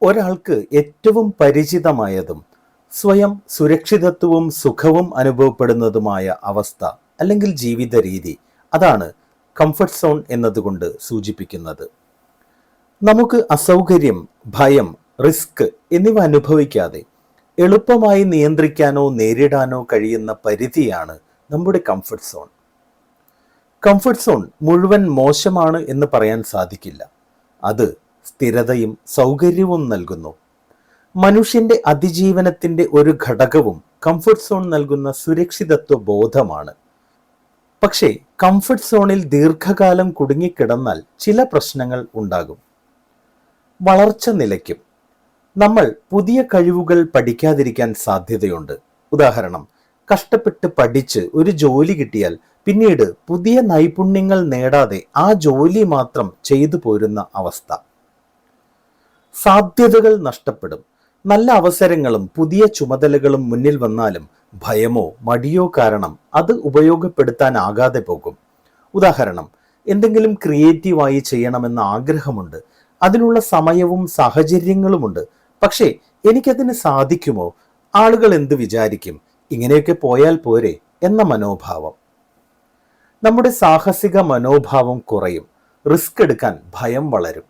ഒരാൾക്ക് ഏറ്റവും പരിചിതമായതും സ്വയം സുരക്ഷിതത്വവും സുഖവും അനുഭവപ്പെടുന്നതുമായ അവസ്ഥ അല്ലെങ്കിൽ ജീവിത രീതി, അതാണ് കംഫർട്ട് സോൺ എന്നതുകൊണ്ട് സൂചിപ്പിക്കുന്നത്. നമുക്ക് അസൗകര്യം, ഭയം, റിസ്ക് എന്നിവ അനുഭവിക്കാതെ എളുപ്പമായി നിയന്ത്രിക്കാനോ നേരിടാനോ കഴിയുന്ന പരിധിയാണ് നമ്മുടെ കംഫർട്ട് സോൺ. കംഫർട്ട് സോൺ മുഴുവൻ മോശമാണ് എന്ന് പറയാൻ സാധിക്കില്ല. അത് സ്ഥിരതയും സൗകര്യവും നൽകുന്നു. മനുഷ്യന്റെ അതിജീവനത്തിന്റെ ഒരു ഘടകവും കംഫർട്ട് സോൺ നൽകുന്ന സുരക്ഷിതത്വ ബോധമാണ്. പക്ഷേ കംഫർട്ട് സോണിൽ ദീർഘകാലം കുടുങ്ങിക്കിടന്നാൽ ചില പ്രശ്നങ്ങൾ ഉണ്ടാകും. വളർച്ച നിലയ്ക്കും. നമ്മൾ പുതിയ കഴിവുകൾ പഠിക്കാതിരിക്കാൻ സാധ്യതയുണ്ട്. ഉദാഹരണം, കഷ്ടപ്പെട്ട് പഠിച്ച് ഒരു ജോലി കിട്ടിയാൽ പിന്നീട് പുതിയ നൈപുണ്യങ്ങൾ നേടാതെ ആ ജോലി മാത്രം ചെയ്തു പോരുന്ന അവസ്ഥ. സാധ്യതകൾ നഷ്ടപ്പെടും. നല്ല അവസരങ്ങളും പുതിയ ചുമതലകളും മുന്നിൽ വന്നാലും ഭയമോ മടിയോ കാരണം അത് ഉപയോഗപ്പെടുത്താനാകാതെ പോകും. ഉദാഹരണം, എന്തെങ്കിലും ക്രിയേറ്റീവായി ചെയ്യണമെന്ന ആഗ്രഹമുണ്ട്, അതിനുള്ള സമയവും സാഹചര്യങ്ങളുമുണ്ട്, പക്ഷേ എനിക്കതിന് സാധിക്കുമോ, ആളുകൾ എന്ത് വിചാരിക്കും, ഇങ്ങനെയൊക്കെ പോയാൽ പോരെ എന്ന മനോഭാവം. നമ്മുടെ സാഹസിക മനോഭാവം കുറയും. റിസ്ക് എടുക്കാൻ ഭയം വളരും.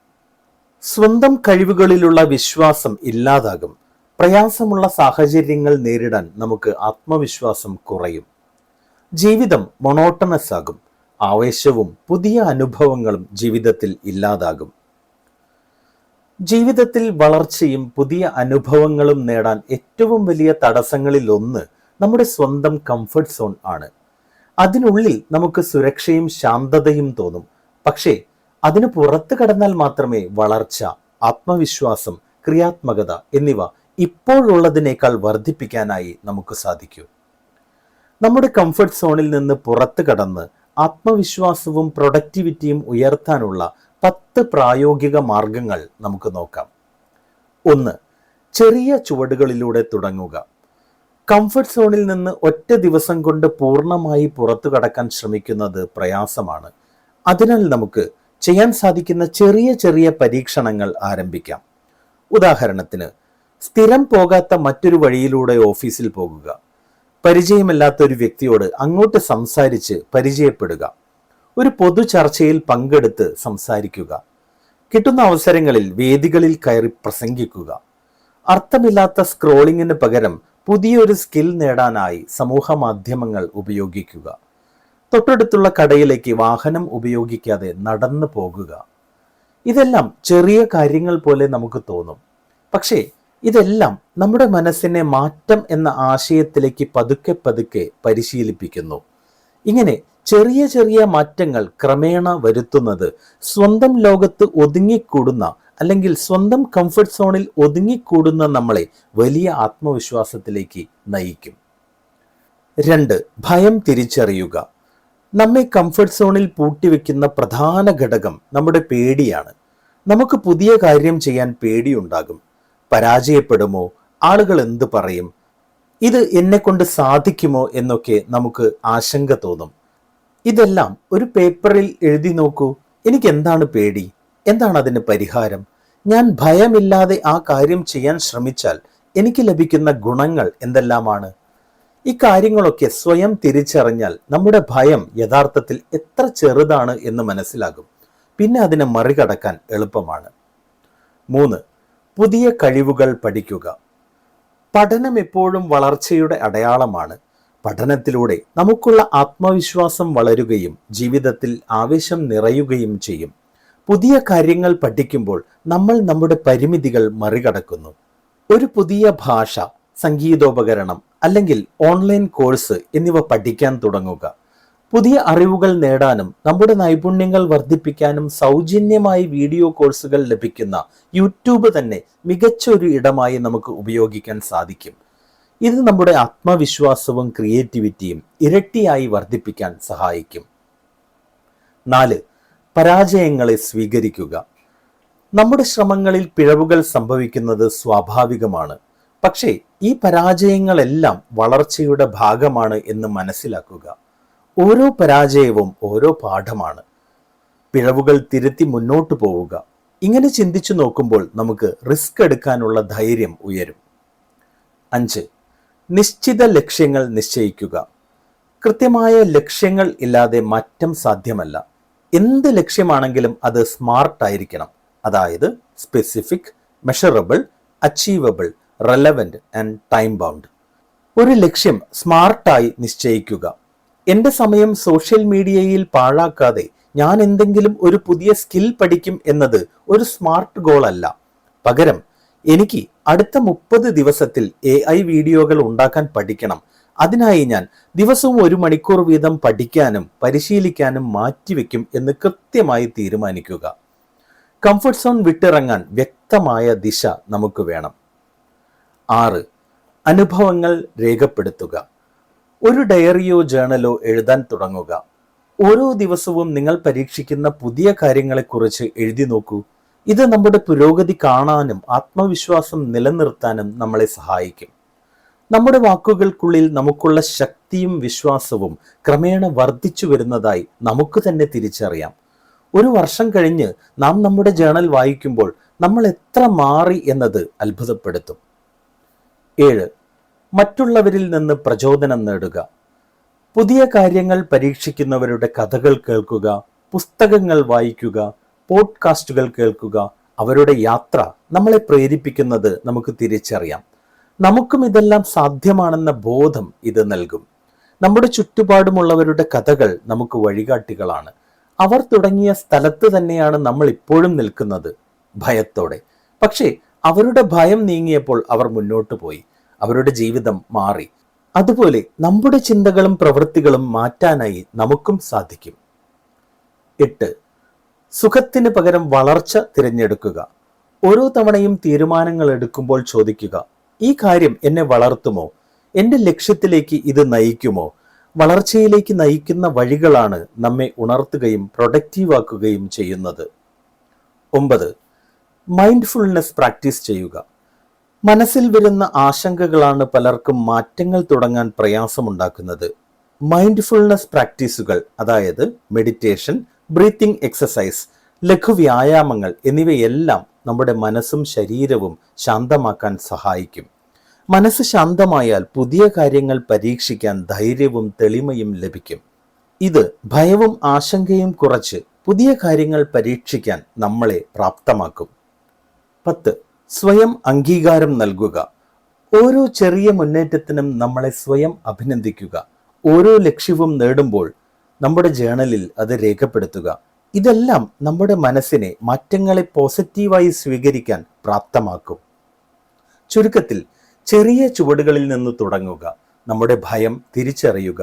സ്വന്തം കഴിവുകളിലുള്ള വിശ്വാസം ഇല്ലാതാകും. പ്രയാസമുള്ള സാഹചര്യങ്ങൾ നേരിടാൻ നമുക്ക് ആത്മവിശ്വാസം കുറയും. ജീവിതം മൊണോട്ടണസ് ആകും. ആവേശവും പുതിയ അനുഭവങ്ങളും ജീവിതത്തിൽ ഇല്ലാതാകും. ജീവിതത്തിൽ വളർച്ചയും പുതിയ അനുഭവങ്ങളും നേടാൻ ഏറ്റവും വലിയ തടസ്സങ്ങളിൽ ഒന്ന് നമ്മുടെ സ്വന്തം കംഫർട്ട് സോൺ ആണ്. അതിനുള്ളിൽ നമുക്ക് സുരക്ഷയും ശാന്തതയും തോന്നും. പക്ഷേ അതിന് പുറത്തു കടന്നാൽ മാത്രമേ വളർച്ച, ആത്മവിശ്വാസം, ക്രിയാത്മകത എന്നിവ ഇപ്പോഴുള്ളതിനേക്കാൾ വർദ്ധിപ്പിക്കാനായി നമുക്ക് സാധിക്കൂ. നമ്മുടെ കംഫർട്ട് സോണിൽ നിന്ന് പുറത്തു കടന്ന് ആത്മവിശ്വാസവും പ്രൊഡക്ടിവിറ്റിയും ഉയർത്താനുള്ള 10 പ്രായോഗിക മാർഗങ്ങൾ നമുക്ക് നോക്കാം. 1. ചെറിയ ചുവടുകളിലൂടെ തുടങ്ങുക. കംഫർട്ട് സോണിൽ നിന്ന് ഒറ്റ ദിവസം കൊണ്ട് പൂർണ്ണമായി പുറത്തു കടക്കാൻ ശ്രമിക്കുന്നത് പ്രയാസമാണ്. അതിനാൽ നമുക്ക് ചെയ്യാൻ സാധിക്കുന്ന ചെറിയ ചെറിയ പരീക്ഷണങ്ങൾ ആരംഭിക്കാം. ഉദാഹരണത്തിന്, സ്ഥിരം പോകാത്ത മറ്റൊരു വഴിയിലൂടെ ഓഫീസിൽ പോകുക. പരിചയമില്ലാത്ത ഒരു വ്യക്തിയോട് അങ്ങോട്ട് സംസാരിച്ച് പരിചയപ്പെടുക. ഒരു പൊതു ചർച്ചയിൽ പങ്കെടുത്ത് സംസാരിക്കുക. കിട്ടുന്ന അവസരങ്ങളിൽ വേദികളിൽ കയറി പ്രസംഗിക്കുക. അർത്ഥമില്ലാത്ത സ്ക്രോളിങ്ങിന് പകരം പുതിയൊരു സ്കിൽ നേടാനായി സമൂഹ മാധ്യമങ്ങൾ ഉപയോഗിക്കുക. തൊട്ടടുത്തുള്ള കടയിലേക്ക് വാഹനം ഉപയോഗിക്കാതെ നടന്നു പോകുക. ഇതെല്ലാം ചെറിയ കാര്യങ്ങൾ പോലെ നമുക്ക് തോന്നും. പക്ഷേ ഇതെല്ലാം നമ്മുടെ മനസ്സിനെ മാറ്റം എന്ന ആശയത്തിലേക്ക് പതുക്കെ പതുക്കെ പരിശീലിപ്പിക്കുന്നു. ഇങ്ങനെ ചെറിയ ചെറിയ മാറ്റങ്ങൾ ക്രമേണ വരുത്തുന്നത് സ്വന്തം ലോകത്ത് ഒതുങ്ങിക്കൂടുന്ന അല്ലെങ്കിൽ സ്വന്തം കംഫർട്ട് സോണിൽ ഒതുങ്ങിക്കൂടുന്ന നമ്മളെ വലിയ ആത്മവിശ്വാസത്തിലേക്ക് നയിക്കും. 2. ഭയം തിരിച്ചറിയുക. നമ്മെ കംഫർട്ട് സോണിൽ പൂട്ടിവെക്കുന്ന പ്രധാന ഘടകം നമ്മുടെ പേടിയാണ്. നമുക്ക് പുതിയ കാര്യം ചെയ്യാൻ പേടിയുണ്ടാകും. പരാജയപ്പെടുമോ, ആളുകൾ എന്ത് പറയും, ഇത് എന്നെ കൊണ്ട് സാധിക്കുമോ എന്നൊക്കെ നമുക്ക് ആശങ്ക തോന്നും. ഇതെല്ലാം ഒരു പേപ്പറിൽ എഴുതി നോക്കൂ. എനിക്ക് എന്താണ് പേടി, എന്താണ് അതിന് പരിഹാരം, ഞാൻ ഭയമില്ലാതെ ആ കാര്യം ചെയ്യാൻ ശ്രമിച്ചാൽ എനിക്ക് ലഭിക്കുന്ന ഗുണങ്ങൾ എന്തെല്ലാമാണ്. ഈ കാര്യങ്ങളൊക്കെ സ്വയം തിരിച്ചറിഞ്ഞാൽ നമ്മുടെ ഭയം യഥാർത്ഥത്തിൽ എത്ര ചെറുതാണ് എന്ന് മനസ്സിലാകും. പിന്നെ അതിനെ മറികടക്കാൻ എളുപ്പമാണ്. 3. പുതിയ കഴിവുകൾ പഠിക്കുക. പഠനം എപ്പോഴും വളർച്ചയുടെ അടയാളമാണ്. പഠനത്തിലൂടെ നമുക്കുള്ള ആത്മവിശ്വാസം വളരുകയും ജീവിതത്തിൽ ആവേശം നിറയുകയും ചെയ്യും. പുതിയ കാര്യങ്ങൾ പഠിക്കുമ്പോൾ നമ്മൾ നമ്മുടെ പരിമിതികൾ മറികടക്കുന്നു. ഒരു പുതിയ ഭാഷ, സംഗീതോപകരണം അല്ലെങ്കിൽ ഓൺലൈൻ കോഴ്സ് എന്നിവ പഠിക്കാൻ തുടങ്ങുക. പുതിയ അറിവുകൾ നേടാനും നമ്മുടെ നൈപുണ്യങ്ങൾ വർദ്ധിപ്പിക്കാനും സൗജന്യമായി വീഡിയോ കോഴ്സുകൾ ലഭിക്കുന്ന യൂട്യൂബ് തന്നെ മികച്ച ഒരു ഇടമായി നമുക്ക് ഉപയോഗിക്കാൻ സാധിക്കും. ഇത് നമ്മുടെ ആത്മവിശ്വാസവും ക്രിയേറ്റിവിറ്റിയും ഇരട്ടിയായി വർദ്ധിപ്പിക്കാൻ സഹായിക്കും. 4. പരാജയങ്ങളെ സ്വീകരിക്കുക. നമ്മുടെ ശ്രമങ്ങളിൽ പിഴവുകൾ സംഭവിക്കുന്നത് സ്വാഭാവികമാണ്. പക്ഷേ ഈ പരാജയങ്ങളെല്ലാം വളർച്ചയുടെ ഭാഗമാണ് എന്ന് മനസ്സിലാക്കുക. ഓരോ പരാജയവും ഓരോ പാഠമാണ്. പിഴവുകൾ തിരുത്തി മുന്നോട്ട് പോവുക. ഇങ്ങനെ ചിന്തിച്ചു നോക്കുമ്പോൾ നമുക്ക് റിസ്ക് എടുക്കാനുള്ള ധൈര്യം ഉയരും. 5. നിശ്ചിത ലക്ഷ്യങ്ങൾ നിശ്ചയിക്കുക. കൃത്യമായ ലക്ഷ്യങ്ങൾ ഇല്ലാതെ മാറ്റം സാധ്യമല്ല. എന്ത് ലക്ഷ്യമാണെങ്കിലും അത് സ്മാർട്ട് ആയിരിക്കണം. അതായത് specific, measurable, achievable, relevant and time bound. ഒരു ലക്ഷ്യം സ്മാർട്ടായി നിശ്ചയിക്കുക. എൻ്റെ സമയം സോഷ്യൽ മീഡിയയിൽ പാഴാക്കാതെ ഞാൻ എന്തെങ്കിലും ഒരു പുതിയ സ്കിൽ പഠിക്കും എന്നത് ഒരു സ്മാർട്ട് ഗോൾ അല്ല. പകരം എനിക്ക് അടുത്ത 30 ദിവസത്തിൽ AI വീഡിയോകൾ ഉണ്ടാക്കാൻ പഠിക്കണം. അതിനായി ഞാൻ ദിവസവും 1 മണിക്കൂർ വീതം പഠിക്കാനും പരിശീലിക്കാനും മാറ്റിവെക്കും എന്ന് കൃത്യമായി തീരുമാനിക്കുക. കംഫർട്ട് സോൺ വിട്ടിറങ്ങാൻ വ്യക്തമായ ദിശ നമുക്ക് വേണം. 6. അനുഭവങ്ങൾ രേഖപ്പെടുത്തുക. ഒരു ഡയറിയോ ജേണലോ എഴുതാൻ തുടങ്ങുക. ഓരോ ദിവസവും നിങ്ങൾ പരീക്ഷിക്കുന്ന പുതിയ കാര്യങ്ങളെക്കുറിച്ച് എഴുതി നോക്കൂ. ഇത് നമ്മുടെ പുരോഗതി കാണാനും ആത്മവിശ്വാസം നിലനിർത്താനും നമ്മളെ സഹായിക്കും. നമ്മുടെ വാക്കുകൾക്കുള്ളിൽ നമുക്കുള്ള ശക്തിയും വിശ്വാസവും ക്രമേണ വർദ്ധിച്ചു വരുന്നതായി നമുക്ക് തന്നെ തിരിച്ചറിയാം. 1 വർഷം കഴിഞ്ഞ് നാം നമ്മുടെ ജേണൽ വായിക്കുമ്പോൾ നമ്മൾ എത്ര മാറി എന്നത് അത്ഭുതപ്പെടുത്തും. 7. മറ്റുള്ളവരിൽ നിന്ന് പ്രചോദനം നേടുക. പുതിയ കാര്യങ്ങൾ പരീക്ഷിക്കുന്നവരുടെ കഥകൾ കേൾക്കുക, പുസ്തകങ്ങൾ വായിക്കുക, പോഡ്കാസ്റ്റുകൾ കേൾക്കുക. അവരുടെ യാത്ര നമ്മളെ പ്രേരിപ്പിക്കുന്നത് നമുക്ക് തിരിച്ചറിയാം. നമുക്കും ഇതെല്ലാം സാധ്യമാണെന്ന ബോധം ഇത് നൽകും. നമ്മുടെ ചുറ്റുപാടുമുള്ളവരുടെ കഥകൾ നമുക്ക് വഴികാട്ടികളാണ്. അവർ തുടങ്ങിയ സ്ഥലത്ത് തന്നെയാണ് നമ്മൾ ഇപ്പോഴും നിൽക്കുന്നത്, ഭയത്തോടെ. പക്ഷേ അവരുടെ ഭയം നീങ്ങിയപ്പോൾ അവർ മുന്നോട്ട് പോയി. അവരുടെ ജീവിതം മാറി. അതുപോലെ നമ്മുടെ ചിന്തകളും പ്രവൃത്തികളും മാറ്റാനായി നമുക്കും സാധിക്കും. 8. സുഖത്തിന് പകരം വളർച്ച തിരഞ്ഞെടുക്കുക. ഓരോ തവണയും തീരുമാനങ്ങൾ എടുക്കുമ്പോൾ ചോദിക്കുക, ഈ കാര്യം എന്നെ വളർത്തുമോ? എൻ്റെ ലക്ഷ്യത്തിലേക്ക് ഇത് നയിക്കുമോ? വളർച്ചയിലേക്ക് നയിക്കുന്ന വഴികളാണ് നമ്മെ ഉണർത്തുകയും പ്രൊഡക്റ്റീവാക്കുകയും ചെയ്യുന്നത്. 9. മൈൻഡ്ഫുൾനെസ് പ്രാക്ടീസ് ചെയ്യുക. മനസ്സിൽ വരുന്ന ആശങ്കകളാണ് പലർക്കും മാറ്റങ്ങൾ തുടങ്ങാൻ പ്രയാസമുണ്ടാക്കുന്നത്. മൈൻഡ്ഫുൾനെസ് പ്രാക്ടീസുകൾ, അതായത് മെഡിറ്റേഷൻ, ബ്രീത്തിങ് എക്സസൈസ്, ലഘുവ്യായാമങ്ങൾ എന്നിവയെല്ലാം നമ്മുടെ മനസ്സും ശരീരവും ശാന്തമാക്കാൻ സഹായിക്കും. മനസ്സ് ശാന്തമായാൽ പുതിയ കാര്യങ്ങൾ പരീക്ഷിക്കാൻ ധൈര്യവും തെളിമയും ലഭിക്കും. ഇത് ഭയവും ആശങ്കയും കുറച്ച് പുതിയ കാര്യങ്ങൾ പരീക്ഷിക്കാൻ നമ്മളെ പ്രാപ്തമാക്കും. 10. സ്വയം അംഗീകാരം നൽകുക. ഓരോ ചെറിയ മുന്നേറ്റത്തിനും നമ്മളെ സ്വയം അഭിനന്ദിക്കുക. ഓരോ ലക്ഷ്യവും നേടുമ്പോൾ നമ്മുടെ ജേണലിൽ അത് രേഖപ്പെടുത്തുക. ഇതെല്ലാം നമ്മുടെ മനസ്സിനെ മാറ്റങ്ങളെ പോസിറ്റീവായി സ്വീകരിക്കാൻ പ്രാപ്തമാക്കും. ചുരുക്കത്തിൽ, ചെറിയ ചുവടുകളിൽ നിന്ന് തുടങ്ങുക, നമ്മുടെ ഭയം തിരിച്ചറിയുക,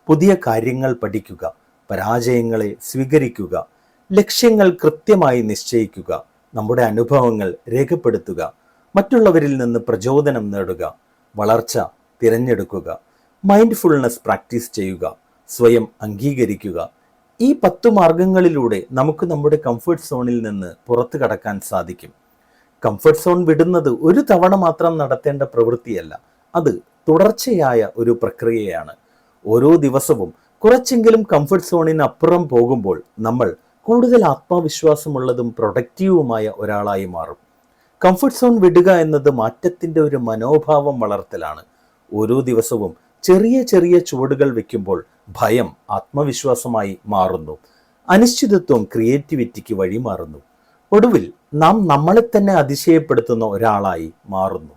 പുതിയ കാര്യങ്ങൾ പഠിക്കുക, പരാജയങ്ങളെ സ്വീകരിക്കുക, ലക്ഷ്യങ്ങൾ കൃത്യമായി നിശ്ചയിക്കുക, നമ്മുടെ അനുഭവങ്ങൾ രേഖപ്പെടുത്തുക, മറ്റുള്ളവരിൽ നിന്ന് പ്രചോദനം നേടുക, വളർച്ച തിരഞ്ഞെടുക്കുക, മൈൻഡ്ഫുൾനെസ് പ്രാക്ടീസ് ചെയ്യുക, സ്വയം അംഗീകരിക്കുക. ഈ 10 മാർഗങ്ങളിലൂടെ നമുക്ക് നമ്മുടെ കംഫർട്ട് സോണിൽ നിന്ന് പുറത്തു കടക്കാൻ സാധിക്കും. കംഫർട്ട് സോൺ വിടുന്നത് ഒരു തവണ മാത്രം നടത്തേണ്ട പ്രവൃത്തിയല്ല, അത് തുടർച്ചയായ ഒരു പ്രക്രിയയാണ്. ഓരോ ദിവസവും കുറച്ചെങ്കിലും കംഫർട്ട് സോണിനപ്പുറം പോകുമ്പോൾ നമ്മൾ കൂടുതൽ ആത്മവിശ്വാസമുള്ളതും പ്രൊഡക്റ്റീവുമായ ഒരാളായി മാറും. കംഫർട്ട് സോൺ വിടുക എന്നത് മാറ്റത്തിൻ്റെ ഒരു മനോഭാവം വളർത്തലാണ്. ഓരോ ദിവസവും ചെറിയ ചെറിയ ചുവടുകൾ വയ്ക്കുമ്പോൾ ഭയം ആത്മവിശ്വാസമായി മാറുന്നു, അനിശ്ചിതത്വം ക്രിയേറ്റിവിറ്റിക്ക് വഴിമാറുന്നു. ഒടുവിൽ നാം നമ്മളെ തന്നെ അതിശയപ്പെടുത്തുന്ന ഒരാളായി മാറുന്നു.